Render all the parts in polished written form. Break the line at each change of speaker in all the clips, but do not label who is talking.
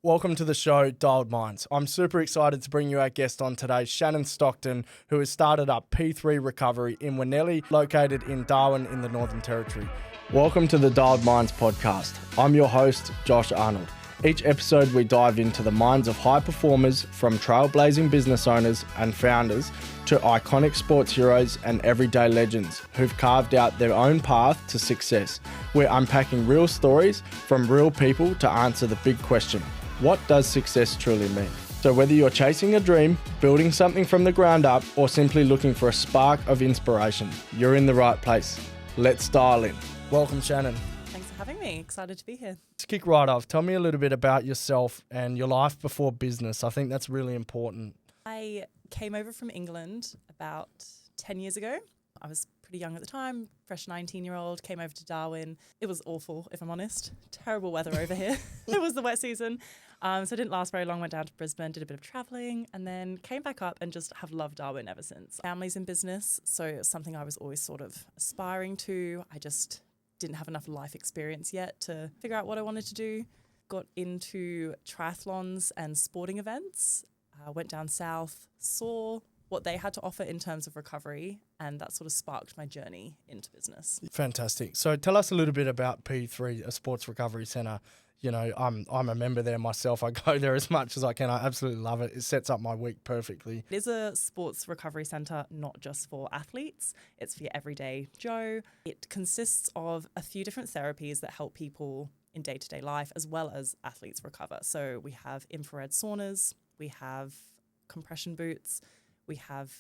Welcome to the show, Dialed Minds. I'm super excited to bring you our guest on today, Shannon Stockton, who has started up P3 Recovery in Winnelly, located in Darwin in the Northern Territory. Welcome to the Dialed Minds podcast. I'm your host, Josh Arnold. Each episode we dive into the minds of high performers, from trailblazing business owners and founders to iconic sports heroes and everyday legends who've carved out their own path to success. We're unpacking real stories from real people to answer the big question: what does success truly mean? So whether you're chasing a dream, building something from the ground up, or simply looking for a spark of inspiration, you're in the right place. Let's dial in. Welcome, Shannon.
Thanks for having me. Excited to be here.
To kick right off, tell me a little bit about yourself and your life before business. I think that's really important.
I came over from England about 10 years ago. I was pretty young at the time, fresh 19-year-old, came over to Darwin. It was awful, if I'm honest. Terrible weather over here. It was the wet season. So it didn't last very long, went down to Brisbane, did a bit of travelling, and then came back up and just have loved Darwin ever since. Family's in business, so it's something I was always sort of aspiring to. I just didn't have enough life experience yet to figure out what I wanted to do. Got into triathlons and sporting events, went down south, saw what they had to offer in terms of recovery, and that sort of sparked my journey into business.
Fantastic. So tell us a little bit about P3, a sports recovery centre. You know, I'm a member there myself. I go there as much as I can. I absolutely love it. It sets up my week perfectly.
It is a sports recovery centre, not just for athletes. It's for your everyday Joe. It consists of a few different therapies that help people in day-to-day life as well as athletes recover. So we have infrared saunas, we have compression boots, we have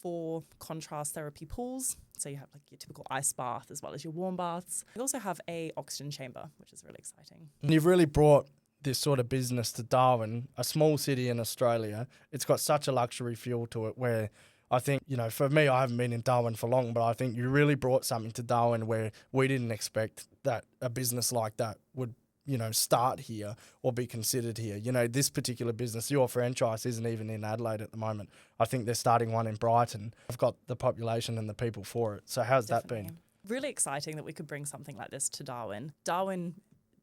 4 contrast therapy pools. So you have like your typical ice bath as well as your warm baths. We also have a oxygen chamber, which is really exciting.
And you've really brought this sort of business to Darwin, a small city in Australia. It's got such a luxury feel to it where I think, you know, for me, I haven't been in Darwin for long, but I think you really brought something to Darwin where we didn't expect that a business like that would, you know, start here or be considered here. You know, this particular business, your franchise isn't even in Adelaide at the moment. I think they're starting one in Brighton. I've got the population and the people for it. So how's
Definitely.
that been?
Really exciting that we could bring something like this to Darwin. Darwin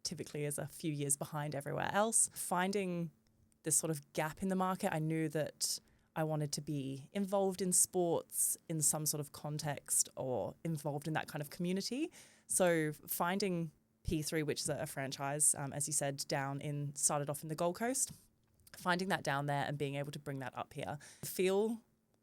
typically is a few years behind everywhere else. Finding this sort of gap in the market, I knew that I wanted to be involved in sports in some sort of context or involved in that kind of community. So finding P3, which is a franchise, as you said, started off in the Gold Coast, finding that down there and being able to bring that up here. The feel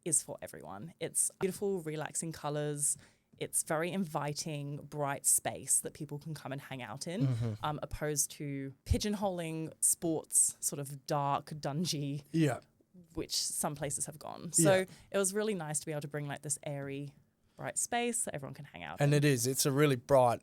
is for everyone. It's beautiful, relaxing colours. It's very inviting, bright space that people can come and hang out in, opposed to pigeonholing sports, sort of dark, dungy, which some places have gone. So it was really nice to be able to bring like this airy, bright space that everyone can hang out in.
And it's a really bright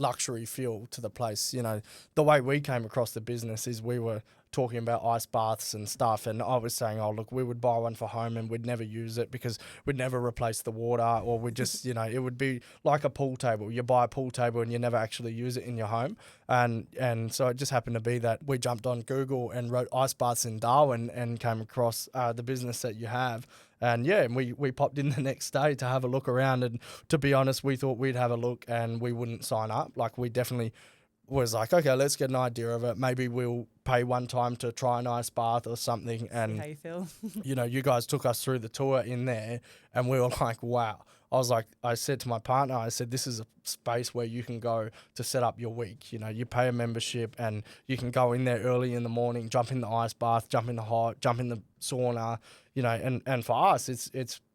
luxury feel to the place. You know, the way we came across the business is we were talking about ice baths and stuff, and I was saying, oh look, we would buy one for home and we'd never use it because we'd never replace the water, or we'd just you know, it would be like a pool table. You buy a pool table and you never actually use it in your home, and so it just happened to be that we jumped on Google and wrote ice baths in Darwin and came across the business that you have. And we popped in the next day to have a look around, and to be honest, we thought we'd have a look and we wouldn't sign up. Like, we definitely was like, okay, let's get an idea of it. Maybe we'll pay one time to try an ice bath or something. And
see how you feel.
you know, you guys took us through the tour in there and we were like, wow. I said to my partner, I said, this is a space where you can go to set up your week. You know, you pay a membership and you can go in there early in the morning, jump in the ice bath, jump in the hot, jump in the sauna, you know, and for us,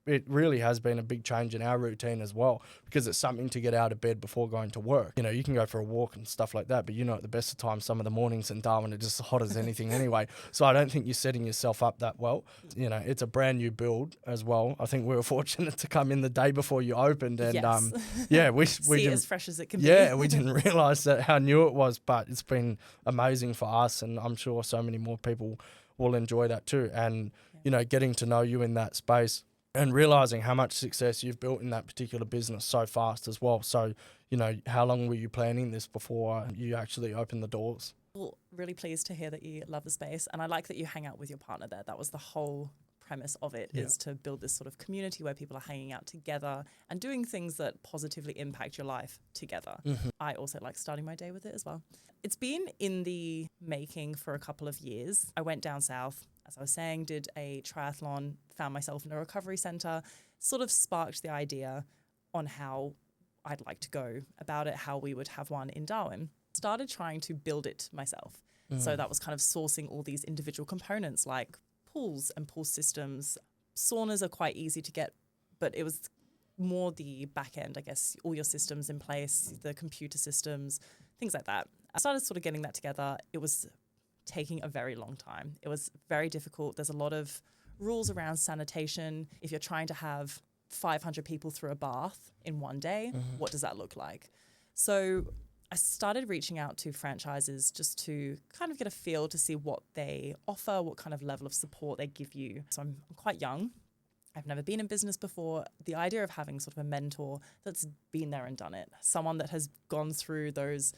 it really has been a big change in our routine as well, because it's something to get out of bed before going to work. You know, you can go for a walk and stuff like that, but you know, at the best of times, some of the mornings in Darwin are just hot as anything anyway. So I don't think you're setting yourself up that well. You know, it's a brand new build as well. I think we were fortunate to come in the day before you opened, and we
see it as fresh as it can be.
Yeah, we didn't realise that how new it was, but it's been amazing for us, and I'm sure so many more people will enjoy that too. And you know, getting to know you in that space and realising how much success you've built in that particular business so fast as well. So, you know, how long were you planning this before you actually opened the doors?
Well, really pleased to hear that you love the space, and I like that you hang out with your partner there. That was the whole premise of it
Yeah.
is to build this sort of community where people are hanging out together and doing things that positively impact your life together. I also like starting my day with it as well. It's been in the making for a couple of years. I went down south, as I was saying, did a triathlon, found myself in a recovery center, sort of sparked the idea on how I'd like to go about it, how we would have one in Darwin. Started trying to build it myself. So that was kind of sourcing all these individual components like pools and pool systems. Saunas are quite easy to get, but it was more the back end, I guess, all your systems in place, the computer systems, things like that. I started sort of getting that together. It was taking a very long time. It was very difficult. There's a lot of rules around sanitation. If you're trying to have 500 people through a bath in one day, what does that look like? So I started reaching out to franchises just to kind of get a feel to see what they offer, what kind of level of support they give you. So I'm quite young. I've never been in business before. The idea of having sort of a mentor that's been there and done it, someone that has gone through those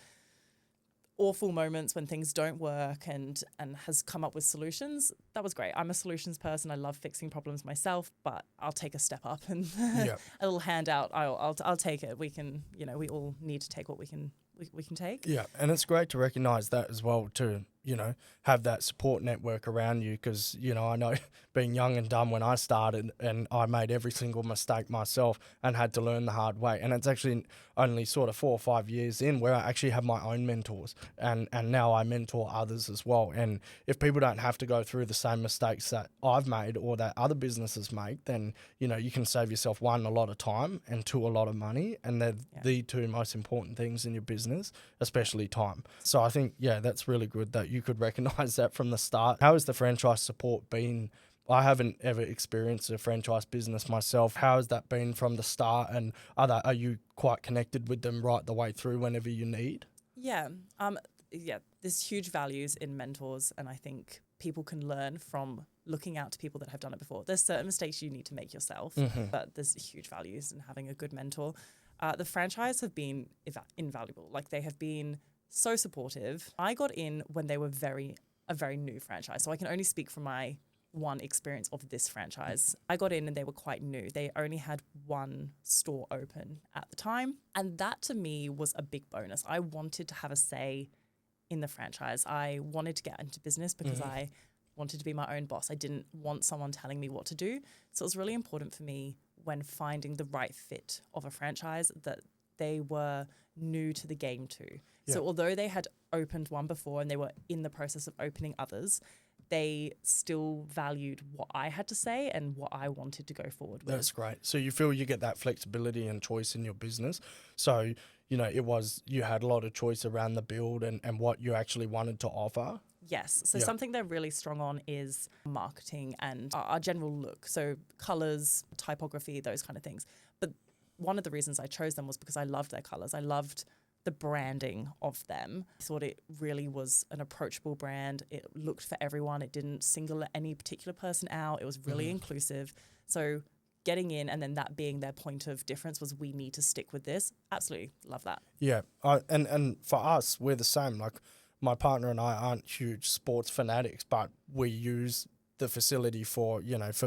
awful moments when things don't work and has come up with solutions, that was great. I'm a solutions person. I love fixing problems myself, but I'll take a step up and a little handout. I'll take it. We can, we all need to take what we can take.
Yeah, and it's great to recognise that as well, to, have that support network around you, because, I know being young and dumb when I started, and I made every single mistake myself and had to learn the hard way. And it's actually only sort of 4 or 5 years in where I actually have my own mentors, and now I mentor others as well. And if people don't have to go through the same mistakes that I've made or that other businesses make, then, you can save yourself, 1, a lot of time, and 2, a lot of money. And they're the 2 most important things in your business, especially time. So I think, that's really good that you could recognise that from the start. How has the franchise support been? I haven't ever experienced a franchise business myself. How has that been from the start? And are you quite connected with them right the way through whenever you need?
Yeah. There's huge values in mentors, and I think people can learn from looking out to people that have done it before. There's certain mistakes you need to make yourself, but there's huge values in having a good mentor. The franchise have been invaluable. Like, they have been so supportive. I got in when they were a very new franchise, so I can only speak from my one experience of this franchise. I got in and they were quite new. They only had 1 store open at the time, and that to me was a big bonus. I wanted to have a say in the franchise. I wanted to get into business because I wanted to be my own boss. I didn't want someone telling me what to do. So it was really important for me when finding the right fit of a franchise that they were new to the game too. Yeah. So although they had opened one before and they were in the process of opening others, they still valued what I had to say and what I wanted to go forward with.
That's great. So you feel you get that flexibility and choice in your business. So, you had a lot of choice around the build and what you actually wanted to offer.
Yes. So something they're really strong on is marketing and our general look. So colours, typography, those kind of things. But one of the reasons I chose them was because I loved their colours. I loved the branding of them. I thought it really was an approachable brand. It looked for everyone. It didn't single any particular person out. It was really inclusive. So getting in and then that being their point of difference was, we need to stick with this. Absolutely love that. Yeah.
And for us, we're the same. Like, my partner and I aren't huge sports fanatics, but we use the facility for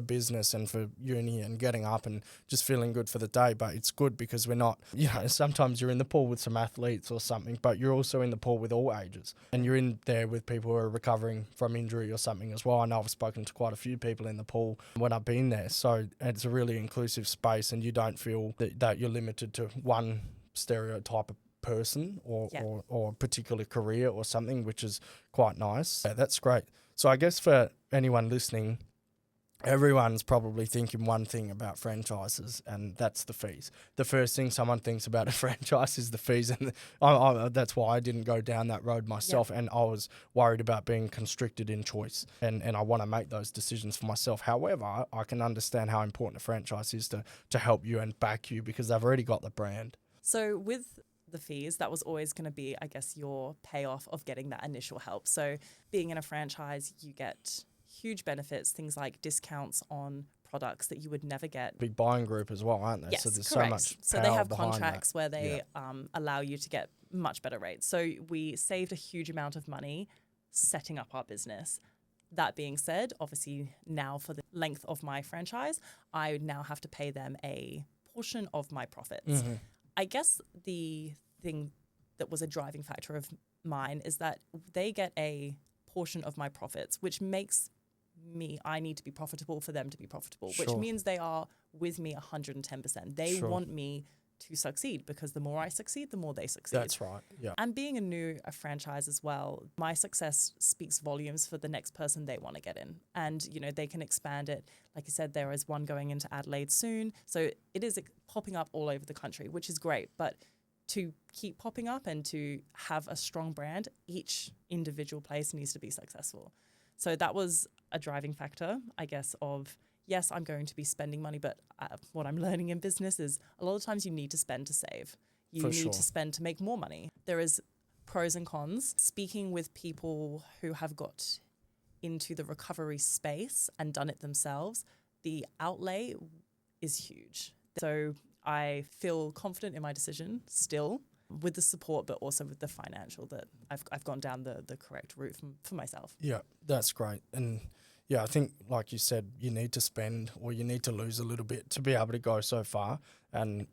business and for uni and getting up and just feeling good for the day. But it's good because we're not, sometimes you're in the pool with some athletes or something, but you're also in the pool with all ages, and you're in there with people who are recovering from injury or something as well. I know I've spoken to quite a few people in the pool when I've been there. So it's a really inclusive space, and you don't feel that you're limited to one stereotype of person or particular career or something, which is quite nice. Yeah, that's great. So I guess for anyone listening, everyone's probably thinking one thing about franchises, and that's the fees. The first thing someone thinks about a franchise is the fees, and that's why I didn't go down that road myself. And I was worried about being constricted in choice, and I want to make those decisions for myself. However, I can understand how important a franchise is to help you and back you, because they've already got the brand.
So with the fees, that was always going to be, I guess, your payoff of getting that initial help. So being in a franchise, you get huge benefits, things like discounts on products that you would never get.
Big buying group as well, aren't they?
Yes,
so there's
correct.
So much
So
power
they have
behind
contracts
that.
where they allow you to get much better rates. So we saved a huge amount of money setting up our business. That being said, obviously now for the length of my franchise, I now have to pay them a portion of my profits. I guess the thing that was a driving factor of mine is that they get a portion of my profits, which makes I need to be profitable for them to be profitable, which means they are with me 110%. They want me to succeed, because the more I succeed, the more they succeed.
That's right. Yeah.
And being a franchise as well, my success speaks volumes for the next person they want to get in. And, they can expand it. Like you said, there is one going into Adelaide soon. So it is popping up all over the country, which is great. But to keep popping up and to have a strong brand, each individual place needs to be successful. So that was a driving factor, I guess, of yes, I'm going to be spending money, but what I'm learning in business is a lot of times you need to spend to save. You need to spend to make more money. There is pros and cons. Speaking with people who have got into the recovery space and done it themselves, the outlay is huge. So I feel confident in my decision still, with the support, but also with the financial, that I've gone down the correct route for myself.
Yeah, that's great. And yeah, I think, like you said, you need to spend, or you need to lose a little bit to be able to go so far. And,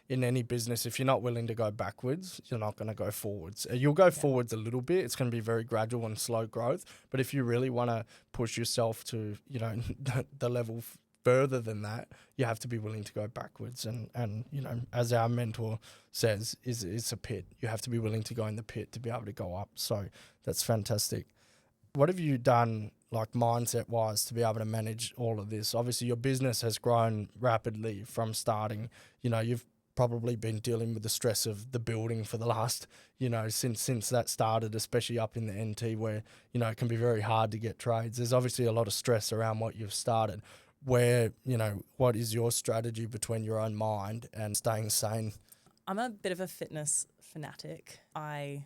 in any business, if you're not willing to go backwards, you're not going to go forwards. You'll go forwards a little bit. It's going to be very gradual and slow growth. But if you really want to push yourself to, the level further than that, you have to be willing to go backwards. And as our mentor says, is a pit. You have to be willing to go in the pit to be able to go up. So that's fantastic. What have you done, like mindset-wise, to be able to manage all of this? Obviously, your business has grown rapidly from starting. You've probably been dealing with the stress of the building for the last, since that started, especially up in the NT where, it can be very hard to get trades. There's obviously a lot of stress around what you've started. Where, what is your strategy between your own mind and staying sane?
I'm a bit of a fitness fanatic. I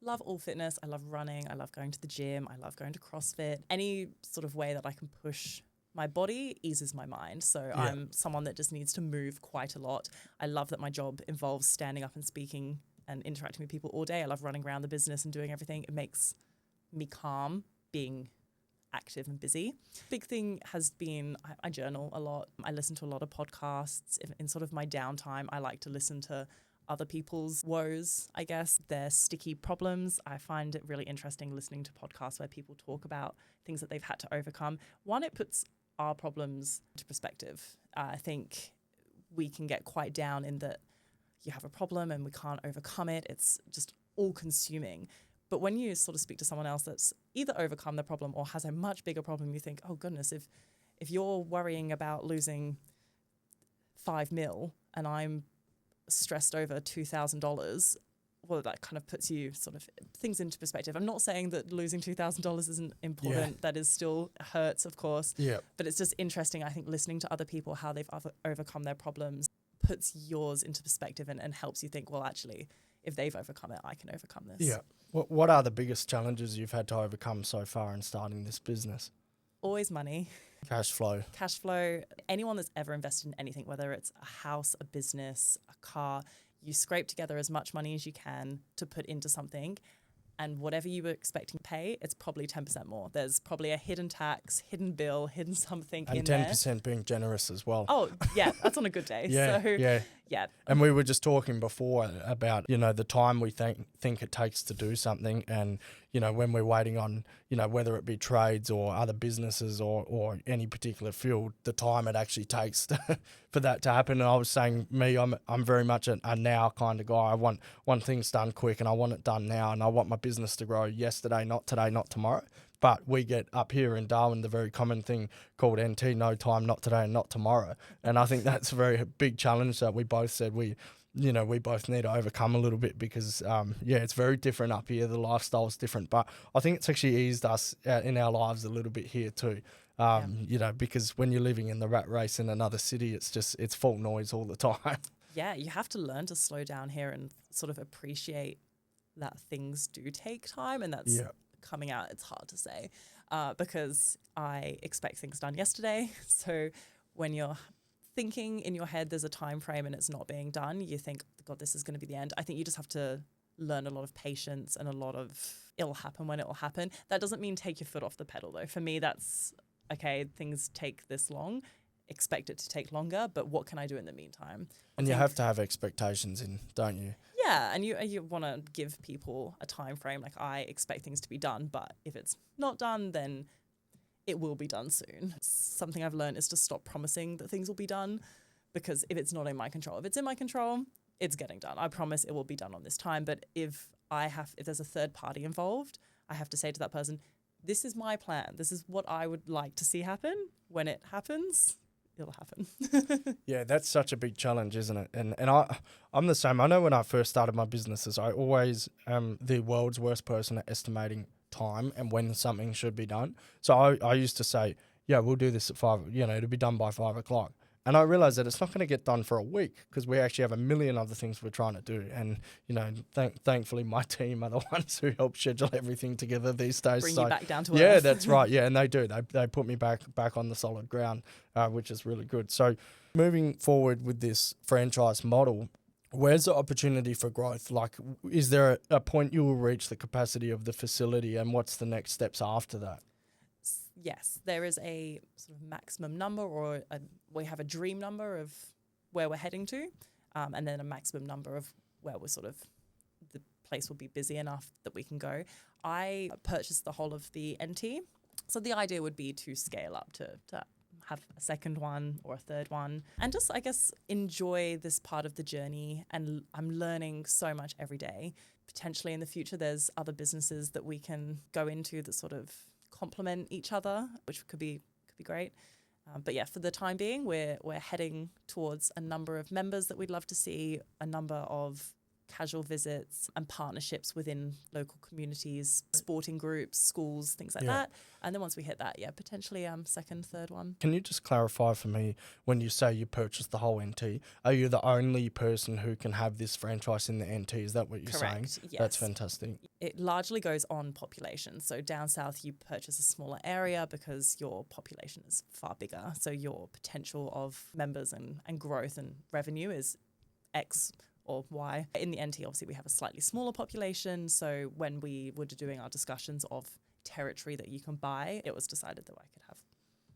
love all fitness. I love running. I love going to the gym. I love going to CrossFit. Any sort of way that I can push my body eases my mind. So I'm someone that just needs to move quite a lot. I love that my job involves standing up and speaking and interacting with people all day. I love running around the business and doing everything. It makes me calm being active and busy. Big thing has been I journal a lot. I listen to a lot of podcasts. In sort of my downtime, I like to listen to other people's woes, I guess, their sticky problems. I find it really interesting listening to podcasts where people talk about things that they've had to overcome. One, it puts our problems into perspective. I think we can get quite down in that you have a problem and we can't overcome it. It's just all consuming. But when you sort of speak to someone else that's either overcome the problem or has a much bigger problem, you think, oh goodness, if you're worrying about losing 5 mil and I'm stressed over $2,000, well, that kind of puts you sort of things into perspective. I'm not saying that losing $2,000 isn't important. Yeah. That is still hurts, of course.
Yeah.
But it's just interesting, I think, listening to other people, how they've overcome their problems, puts yours into perspective and helps you think, well, actually, if they've overcome it, I can overcome this.
Yeah. What are the biggest challenges you've had to overcome so far in starting this business?
Always money.
Cash flow.
Cash flow. Anyone that's ever invested in anything, whether it's a house, a business, a car, you scrape together as much money as you can to put into something, and whatever you were expecting to pay, it's probably 10% more. There's probably a hidden tax, hidden bill, hidden something in there.
And 10% being generous as well.
Oh, yeah, that's on a good day. Yeah.
And we were just talking before about, the time we think it takes to do something, and, when we're waiting on, whether it be trades or other businesses or any particular field, the time it actually takes for that to happen. And I was saying, I'm very much a now kind of guy. I want things done quick and I want it done now, and I want my business to grow yesterday, not today, not tomorrow. But we get up here in Darwin the very common thing called NT, no time, not today and not tomorrow. And I think that's a very big challenge that we both said we both need to overcome a little bit, because, it's very different up here. The lifestyle's different. But I think it's actually eased us in our lives a little bit here too. Because when you're living in the rat race in another city, it's full noise all the time.
Yeah, you have to learn to slow down here and sort of appreciate that things do take time, and that's coming out. It's hard to say because I expect things done yesterday. So when you're thinking in your head there's a time frame and it's not being done, you think, God, this is going to be the end. I think you just have to learn a lot of patience and a lot of it'll happen when it'll happen. That doesn't mean take your foot off the pedal though. For me, that's okay, things take this long, expect it to take longer, but what can I do in the meantime?
And you have to have expectations in, don't you?
Yeah, and you want to give people a time frame. Like, I expect things to be done, but if it's not done, then it will be done soon. Something I've learned is to stop promising that things will be done, because if it's not in my control, if it's in my control, it's getting done. I promise it will be done on this time. But if there's a third party involved, I have to say to that person, this is my plan. This is what I would like to see happen. When it happens, it'll happen.
Yeah, that's such a big challenge, isn't it? And I'm the same. I know when I first started my businesses, I always am the world's worst person at estimating time and when something should be done. So I used to say, yeah, we'll do this at 5, it'll be done by 5 o'clock. And I realized that it's not going to get done for a week, because we actually have a million other things we're trying to do. And, thankfully my team are the ones who help schedule everything together these days.
Bring you back down to earth.
Yeah, that's right. Yeah, and they do. They put me back on the solid ground, which is really good. So moving forward with this franchise model, where's the opportunity for growth? Like, is there a point you will reach the capacity of the facility, and what's the next steps after that?
Yes, there is a sort of maximum number, or we have a dream number of where we're heading to, and then a maximum number of where the place will be busy enough that we can go. I purchased the whole of the NT, so the idea would be to scale up to have a second one or a third one, and just, I guess, enjoy this part of the journey. And I'm learning so much every day. Potentially in the future, there's other businesses that we can go into that sort of complement each other, which could be great. But yeah, for the time being, we're heading towards a number of members that we'd love to see, a number of casual visits and partnerships within local communities, sporting groups, schools, things like that. And then once we hit that, potentially second, third one.
Can you just clarify for me, when you say you purchased the whole NT, are you the only person who can have this franchise in the NT? Is that what you're saying?
Yes.
That's fantastic.
It largely goes on population. So down south, you purchase a smaller area because your population is far bigger. So your potential of members and growth and revenue is X or Y. In the NT, obviously, we have a slightly smaller population. So when we were doing our discussions of territory that you can buy, it was decided that I could have.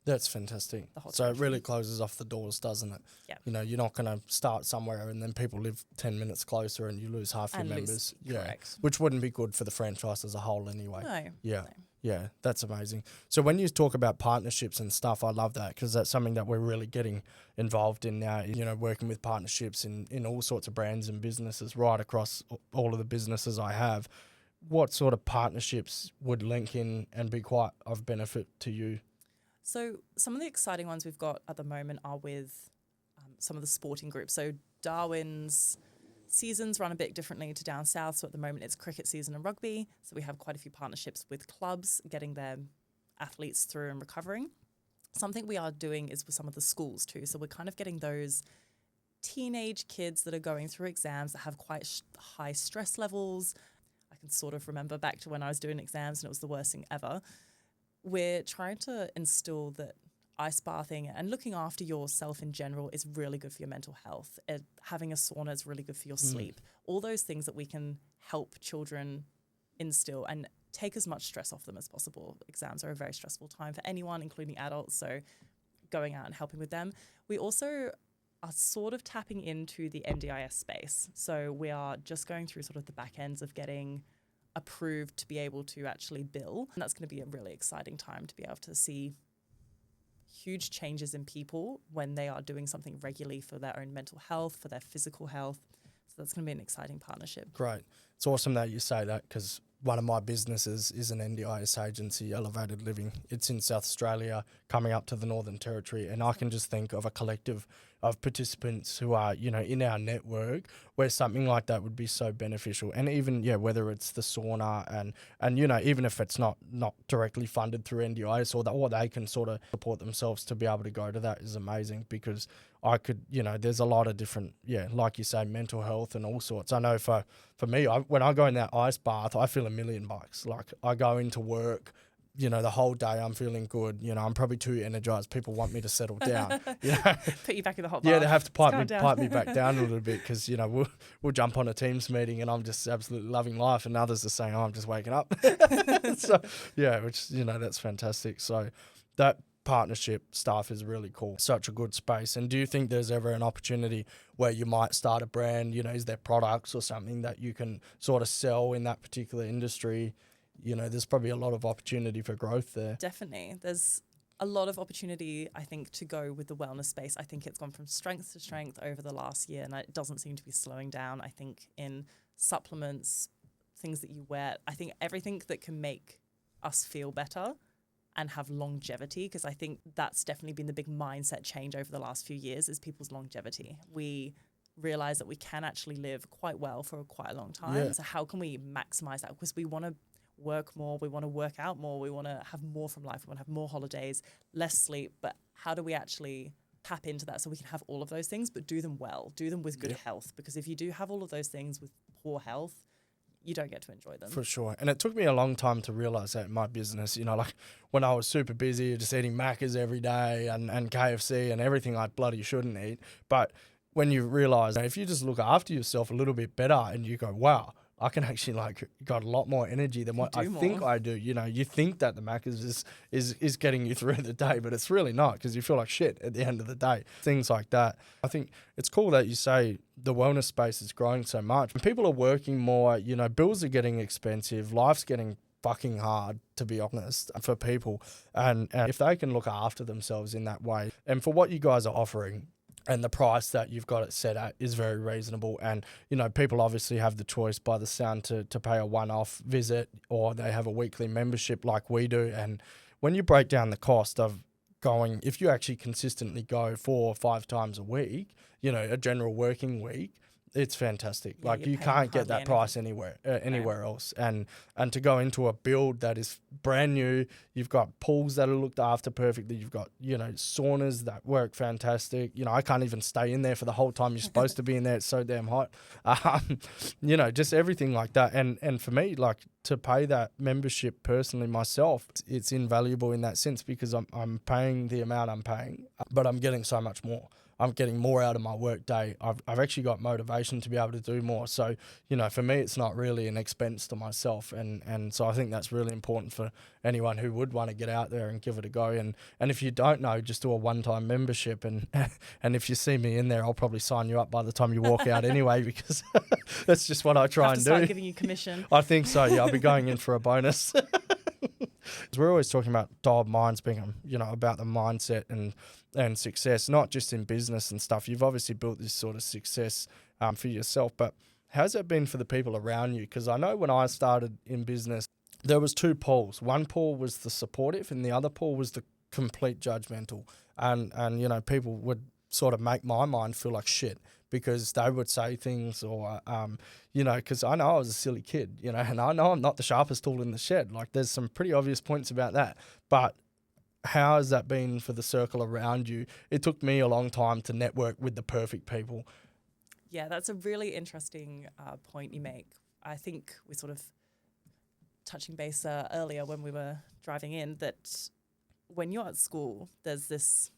That's fantastic. So it really closes off the doors, doesn't it?
Yeah.
You're not going to start somewhere and then people live 10 minutes closer and you lose half your members.
Correct.
Which wouldn't be good for the franchise as a whole anyway.
No.
Yeah. No. Yeah, that's amazing. So when you talk about partnerships and stuff, I love that, because that's something that we're really getting involved in now, working with partnerships in all sorts of brands and businesses right across all of the businesses I have. What sort of partnerships would link in and be quite of benefit to you?
So some of the exciting ones we've got at the moment are with some of the sporting groups. So Darwin's seasons run a bit differently to down south. So at the moment it's cricket season and rugby. So we have quite a few partnerships with clubs, getting their athletes through and recovering. Something we are doing is with some of the schools too. So we're kind of getting those teenage kids that are going through exams that have quite high stress levels. I can sort of remember back to when I was doing exams and it was the worst thing ever. We're trying to instill that ice bathing and looking after yourself in general is really good for your mental health. Having a sauna is really good for your sleep. All those things that we can help children instill and take as much stress off them as possible. Exams are a very stressful time for anyone, including adults, so going out and helping with them. We also are sort of tapping into the NDIS space. So we are just going through sort of the back ends of getting approved to be able to actually bill. And that's going to be a really exciting time to be able to see huge changes in people when they are doing something regularly for their own mental health, for their physical health. So that's going to be an exciting partnership.
Great. It's awesome that you say that, because one of my businesses is an NDIS agency, Elevated Living. It's in South Australia, coming up to the Northern Territory, and I can just think of a collective of participants who are, in our network where something like that would be so beneficial. And even, whether it's the sauna and even if it's not directly funded through NDIS or they can sort of support themselves to be able to go to that is amazing, because I could, there's a lot of different, like you say, mental health and all sorts. I know for me, when I go in that ice bath, I feel $1 million. Like, I go into work you know, the whole day I'm feeling good. You know, I'm probably too energized. People want me to settle down. You know?
Put you back in the hot bath.
Yeah, they have to pipe
down.
me back down a little bit because, you know, we'll jump on a Teams meeting and I'm just absolutely loving life, and others are saying, oh, I'm just waking up. So, yeah, which, you know, that's fantastic. So that partnership stuff is really cool. Such a good space. And do you think there's ever an opportunity where you might start a brand? You know, is there products or something that you can sort of sell in that particular industry? You know, there's probably a lot of opportunity for growth there.
Definitely. There's a lot of opportunity, I think, to go with the wellness space. I think it's gone from strength to strength over the last year, and it doesn't seem to be slowing down. I think in supplements, things that you wear, I think everything that can make us feel better and have longevity, because I think that's definitely been the big mindset change over the last few years is people's longevity. We realize that we can actually live quite well for quite a long time. Yeah. So how can we maximize that? Because we want to work more, we want to work out more, we want to have more from life, we want to have more holidays, less sleep, but how do we actually tap into that so we can have all of those things but do them well, do them with good health? Because if you do have all of those things with poor health, you don't get to enjoy them. For sure.
And it took me a long time to realize that in my business, you know, like when I was super busy, just eating Maccas every day and KFC and everything I bloody shouldn't eat. But when you realize that if you just look after yourself a little bit better and you go, wow, I can actually got a lot more energy than what I think I do. You know, you think that the Maccas is getting you through the day, but it's really not, because you feel like shit at the end of the day. Things like that. I think it's cool that you say the wellness space is growing so much. People are working more, you know, bills are getting expensive, life's getting fucking hard, to be honest, for people. And if they can look after themselves in that way, and for what you guys are offering, and the price that you've got it set at is very reasonable. And, you know, people obviously have the choice by the sound to pay a one-off visit, or they have a weekly membership like we do. And when you break down the cost of going, if you actually consistently go 4 or 5 times a week, you know, a general working week, it's fantastic. Yeah, like you can't get that price anywhere else. And to go into a build that is brand new, you've got pools that are looked after perfectly. You've got, you know, saunas that work fantastic. You know, I can't even stay in there for the whole time you're supposed to be in there. It's so damn hot. You know, just everything like that. And for me, like, to pay that membership personally myself, it's invaluable in that sense, because I'm paying the amount I'm paying, but I'm getting so much more. I'm getting more out of my work day. I've actually got motivation to be able to do more. So, you know, for me, it's not really an expense to myself. And so I think that's really important for anyone who would want to get out there and give it a go. And if you don't know, just do a one-time membership. And if you see me in there, I'll probably sign you up by the time you walk out anyway, because that's just what I try and do.
Start giving you commission.
I think so, yeah. I'll be going in for a bonus. We're always talking about dialed minds being, you know, about the mindset and success, not just in business and stuff. You've obviously built this sort of success for yourself, but how's that been for the people around you? Because I know when I started in business, there was 2 poles. One pole was the supportive and the other pole was the complete judgmental. And you know, people would sort of make my mind feel like shit, because they would say things, or, you know, because I know I was a silly kid, you know, and I know I'm not the sharpest tool in the shed. Like, there's some pretty obvious points about that. But how has that been for the circle around you? It took me a long time to network with the perfect people.
Yeah, that's a really interesting point you make. I think we sort of touching base earlier when we were driving in, that when you're at school, there's this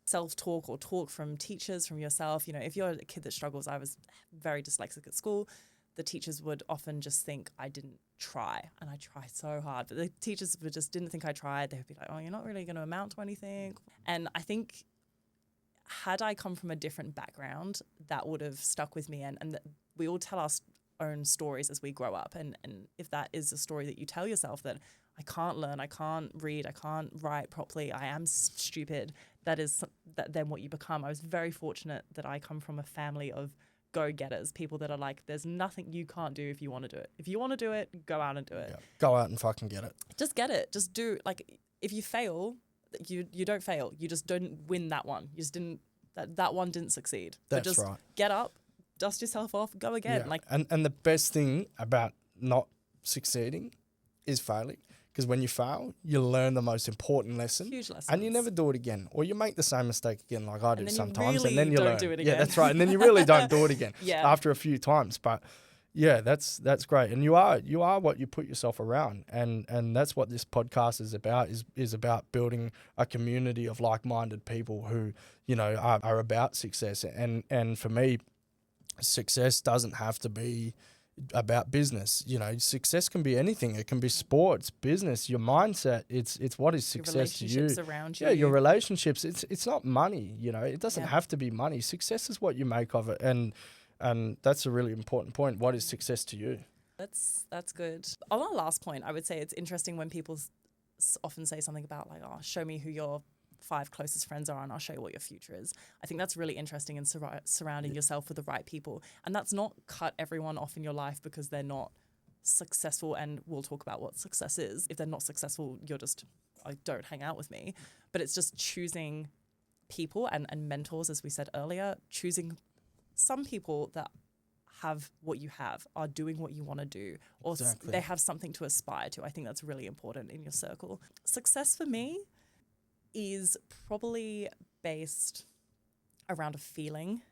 self-talk or talk from teachers, from yourself. You know, if you're a kid that struggles, I was very dyslexic at school, the teachers would often just think I didn't try, and I tried so hard, but the teachers just didn't think I tried. They would be like, oh, you're not really going to amount to anything. And I think had I come from a different background, that would have stuck with me. And we all tell our own stories as we grow up. And if that is a story that you tell yourself, that I can't learn, I can't read, I can't write properly, I am stupid, that is then what you become. I was very fortunate that I come from a family of go-getters, people that are like, there's nothing you can't do if you want to do it. If you want to do it, go out and do it.
Yeah. Go out and fucking get it.
Just get it. Just do, like, if you fail, you don't fail. You just don't win that one. You just didn't, that one didn't succeed.
That's
just
right.
Get up, dust yourself off, go again.
Yeah.
Like,
and the best thing about not succeeding is failing. Because when you fail, you learn the most important lesson.
Huge lessons.
And you never do it again. Or you make the same mistake again, like I do sometimes.
Really
and then you
don't
learn.
do it again.
Yeah, that's right. And then you really don't do it again
Yeah.
after a few times. But Yeah, that's great, and you are what you put yourself around, and that's what this podcast is about. Is about building a community of like-minded people who are about success, and for me, success doesn't have to be about business. Success can be anything. It can be sports, business, your mindset. It's what is
Your
success to you.
relationships around you.
Yeah, your relationships. It's not money. It doesn't
Yeah.
have to be money. Success is what you make of it, and that's a really important point. What is success to you?
That's good. On our last point, I would say it's interesting when people often say something about like, oh, show me who your 5 closest friends are and I'll show you what your future is. I think that's really interesting in surrounding yourself with the right people. And that's not cut everyone off in your life because they're not successful, and we'll talk about what success is. If they're not successful, you're just, like, don't hang out with me. But it's just choosing people and mentors, as we said earlier, choosing some people that have what you have, are doing what you want to do, or
Exactly.
they have something to aspire to. I think that's really important in your circle. Success for me is probably based around a feeling.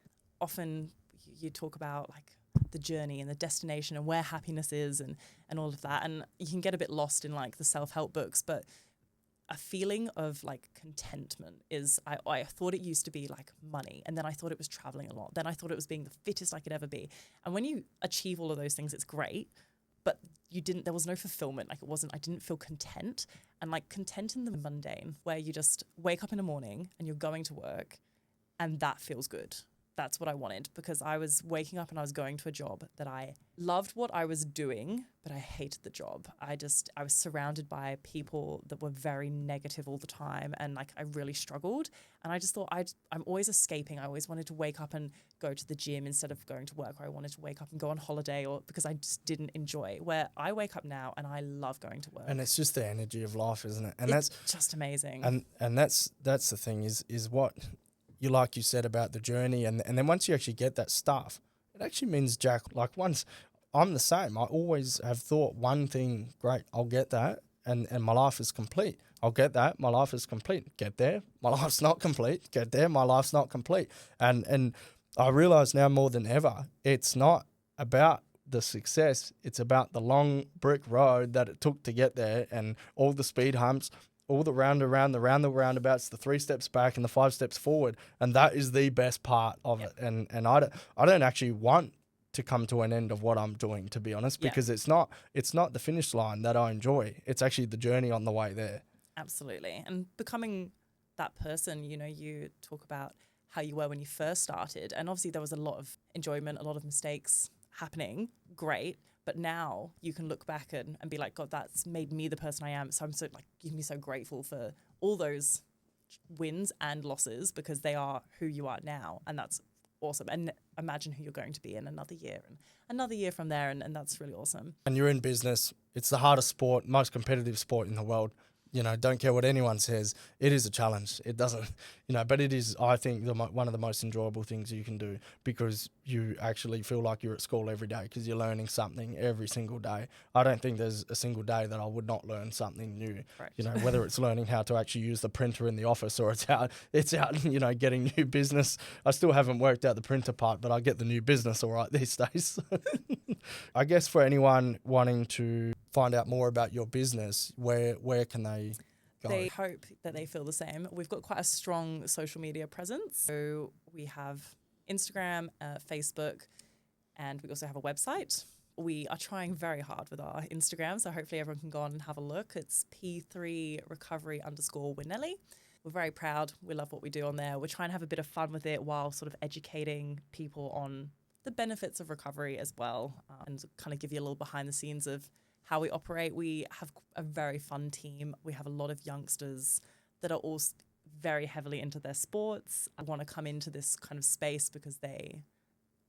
Often you talk about like the journey and the destination and where happiness is and all of that. And you can get a bit lost in like the self-help books, but a feeling of like contentment is, I thought it used to be like money, and then I thought it was traveling a lot. Then I thought it was being the fittest I could ever be. And when you achieve all of those things, it's great, but there was no fulfillment. Like I didn't feel content, and like content in the mundane where you just wake up in the morning and you're going to work and that feels good. That's what I wanted, because I was waking up and I was going to a job that I loved what I was doing, but I hated the job. I was surrounded by people that were very negative all the time, and like I really struggled. And I just thought I'm always escaping. I always wanted to wake up and go to the gym instead of going to work, or I wanted to wake up and go on holiday, or because I just didn't enjoy. Where I wake up now and I love going to work.
And it's just the energy of life, isn't it? And
it's
that's
just amazing.
and that's the thing is what you, like you said about the journey, and then once you actually get that stuff, it actually means, Jack, like once I'm the same. I always have thought one thing, great, I'll get that, and my life is complete. I'll get that, my life is complete. Get there, my life's not complete. Get there, my life's not complete. And I realise now more than ever, it's not about the success, it's about the long brick road that it took to get there, and all the speed humps, all the roundabouts, the 3 steps back and the 5 steps forward, and that is the best part of it. And I don't actually want to come to an end of what I'm doing, to be honest, because it's not the finish line that I enjoy. It's actually the journey on the way there.
Absolutely. And becoming that person, you talk about how you were when you first started, and obviously there was a lot of enjoyment, a lot of mistakes happening. Great. But now you can look back and be like, God, that's made me the person I am. So I'm so like, you can be so grateful for all those wins and losses, because they are who you are now. And that's awesome. And imagine who you're going to be in another year and another year from there. And that's really awesome.
And you're in business. It's the hardest sport, most competitive sport in the world. Don't care what anyone says. It is a challenge. It doesn't, but it is, I think, one of the most enjoyable things you can do, because you actually feel like you're at school every day because you're learning something every single day. I don't think there's a single day that I would not learn something new.
Correct.
Whether it's learning how to actually use the printer in the office, or it's out, getting new business. I still haven't worked out the printer part, but I get the new business all right these days. I guess for anyone wanting to find out more about your business, where can they go?
They hope that they feel the same. We've got quite a strong social media presence. So we have Instagram, Facebook, and we also have a website. We are trying very hard with our Instagram, so hopefully everyone can go on and have a look. It's P3recovery_Winnelli. We're very proud. We love what we do on there. We're trying to have a bit of fun with it while sort of educating people on the benefits of recovery as well, and kind of give you a little behind the scenes of how we operate. We have a very fun team. We have a lot of youngsters that are all very heavily into their sports. I want to come into this kind of space because they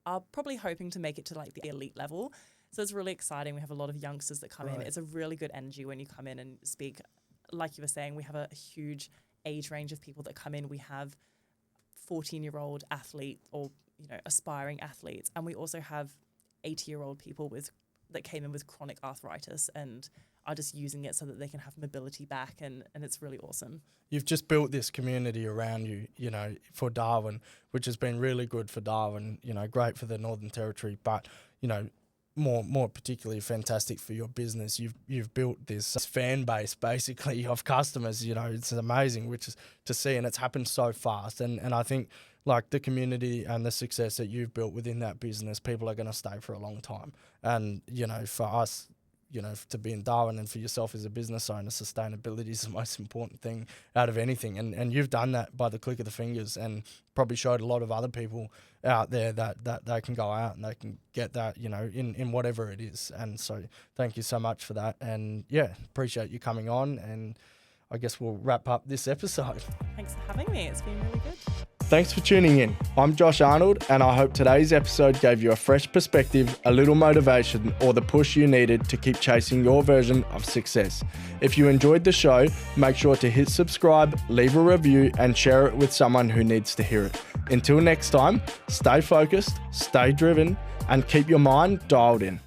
are probably hoping to make it to like the elite level. So it's really exciting. We have a lot of youngsters that come in. It's a really good energy when you come in and speak. Like you were saying, we have a huge age range of people that come in. We have 14-year-old athlete or aspiring athletes, and we also have 80-year-old people that came in with chronic arthritis and are just using it so that they can have mobility back, and it's really awesome.
You've just built this community around you, for Darwin, which has been really good for Darwin, great for the Northern Territory, but, more particularly fantastic for your business. You've built this fan base basically of customers. It's amazing, which is to see, and it's happened so fast. And I think like the community and the success that you've built within that business, people are going to stay for a long time. And for us, to be in Darwin and for yourself as a business owner, sustainability is the most important thing out of anything. And you've done that by the click of the fingers, and probably showed a lot of other people out there that they can go out and they can get that, in whatever it is. And so thank you so much for that. And yeah, appreciate you coming on. And I guess we'll wrap up this episode.
Thanks for having me. It's been really good.
Thanks for tuning in. I'm Josh Arnold, and I hope today's episode gave you a fresh perspective, a little motivation, or the push you needed to keep chasing your version of success. If you enjoyed the show, make sure to hit subscribe, leave a review, and share it with someone who needs to hear it. Until next time, stay focused, stay driven, and keep your mind dialed in.